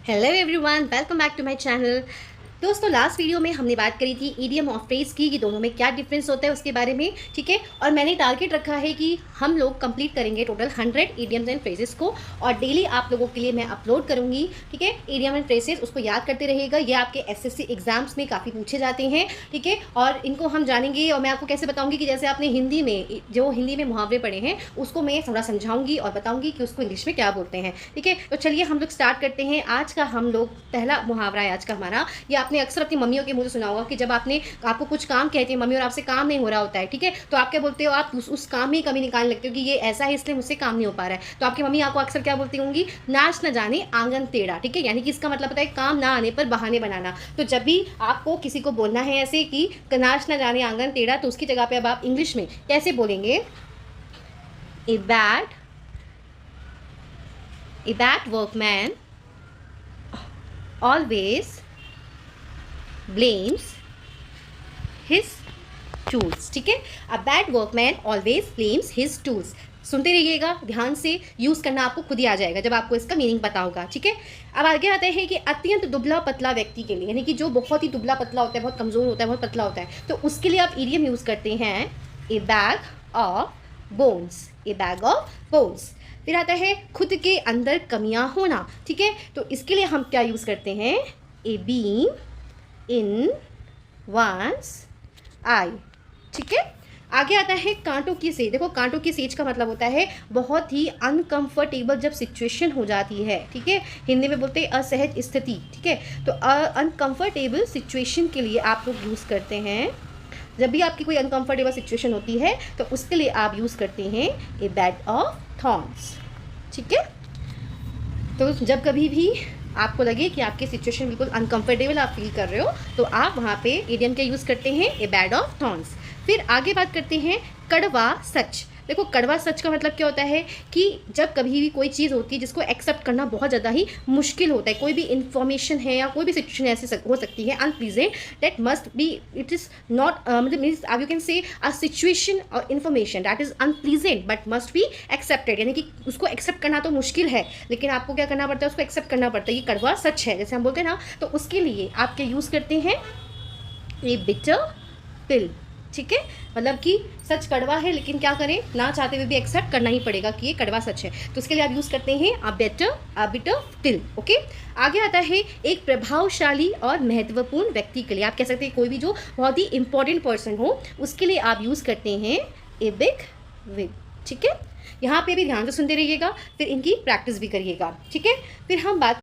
Hello everyone, welcome back to my channel. दोस्तों, last video में हमने बात करी थी ईडियम और फ्रेज की कि दोनों में क्या डिफरेंस होता है उसके बारे में, ठीक है। और मैंने टारगेट रखा है कि हम लोग कंप्लीट करेंगे टोटल 100 ईडियम्स एंड फ्रेजेस को, और डेली आप लोगों के लिए मैं अपलोड करूंगी, ठीक है। ईडियम एंड फ्रेजेस उसको याद करते रहेगा, ये आपके एसएससी एग्जाम्स में काफ़ी पूछे जाते हैं, ठीक है। और इनको हम जानेंगे और मैं आपको कैसे बताऊँगी कि जैसे आपने हिंदी में जो हिंदी में मुहावरे पढ़े हैं उसको मैं थोड़ा समझाऊंगी और बताऊँगी कि उसको इंग्लिश में क्या बोलते हैं, ठीक है। तो चलिए हम लोग स्टार्ट करते हैं। आज का हम लोग पहला मुहावरा है आज का हमारा। ये आपने अक्सर अपनी मम्मियों के मुंह से सुना होगा कि जब आपको कुछ काम कहती है मम्मी और आपसे काम नहीं हो रहा होता है, ठीक है, तो आप क्या बोलते हो, आप उस काम में ही कमी निकालने लगते हो कि ये ऐसा है इसलिए मुझसे काम नहीं हो पा रहा है। तो आपकी मम्मी आपको अक्सर क्या बोलती होंगी, नाच न जाने आंगन टेढ़ा, ठीक है। यानी कि इसका मतलब होता है काम ना आने पर बहाने बनाना। तो जब भी आपको किसी को बोलना है ऐसे कि नाच न जाने आंगन टेढ़ा, तो उसकी जगह पे अब आप इंग्लिश में कैसे बोलेंगे, a bad workman always blames his tools, ठीक है। A bad workman always blames his tools. सुनते रहिएगा ध्यान से, यूज़ करना आपको खुद ही आ जाएगा जब आपको इसका मीनिंग पता होगा, ठीक है। अब आगे आते हैं कि अत्यंत दुबला पतला व्यक्ति के लिए, यानी कि जो बहुत ही दुबला पतला होता है, बहुत कमज़ोर होता है, बहुत पतला होता है, तो उसके लिए आप इडियम यूज़ करते हैं ए bag of bones, A bag of bones. फिर आता है खुद के अंदर कमियां होना, ठीक है। तो इसके लिए हम क्या यूज़ करते हैं, a beam in once I, ठीक है। आगे आता है कांटों की सेज। देखो, कांटों की सेज का मतलब होता है बहुत ही अनकंफर्टेबल जब सिचुएशन हो जाती है, ठीक है। हिंदी में बोलते हैं असहज स्थिति, ठीक है। तो अनकंफर्टेबल सिचुएशन के लिए आप लोग यूज़ करते हैं, जब भी आपकी कोई अनकंफर्टेबल सिचुएशन होती है तो उसके लिए आप यूज़ करते हैं ए बैग ऑफ थॉर्न्स, ठीक है। तो जब कभी भी आपको लगे कि आपकी सिचुएशन बिल्कुल अनकंफर्टेबल आप फील कर रहे हो तो आप वहाँ पे इडियम का यूज़ करते हैं ए बैग ऑफ थॉर्न्स। फिर आगे बात करते हैं कड़वा सच। देखो, कड़वा सच का मतलब क्या होता है कि जब कभी भी कोई चीज़ होती है जिसको एक्सेप्ट करना बहुत ज़्यादा ही मुश्किल होता है, कोई भी इन्फॉर्मेशन है या कोई भी सिचुएशन ऐसे हो सकती है unpleasant, that must be, it is not मतलब means you can say a situation और information that is unpleasant but must be accepted, यानी कि उसको एक्सेप्ट करना तो मुश्किल है लेकिन आपको क्या करना पड़ता है, उसको एक्सेप्ट करना पड़ता है। ये कड़वा सच है जैसे हम बोलते हैं ना, तो उसके लिए आप क्या यूज़ करते हैं, ए बिटर पिल, ठीक है। मतलब कि सच कड़वा है लेकिन क्या करें, ना चाहते हुए भी एक्सेप्ट करना ही पड़ेगा कि ये कड़वा सच है, तो उसके लिए आप यूज़ करते हैं अ बिटर पिल, ओके। आगे आता है एक प्रभावशाली और महत्वपूर्ण व्यक्ति के लिए, आप कह सकते हैं कोई भी जो बहुत ही इंपॉर्टेंट पर्सन हो उसके लिए आप यूज़ करते हैं ए बिग विग, ठीक है। यहाँ पे भी ध्यान से सुनते रहिएगा, फिर इनकी प्रैक्टिस भी करिएगा, ठीक है। फिर हम बात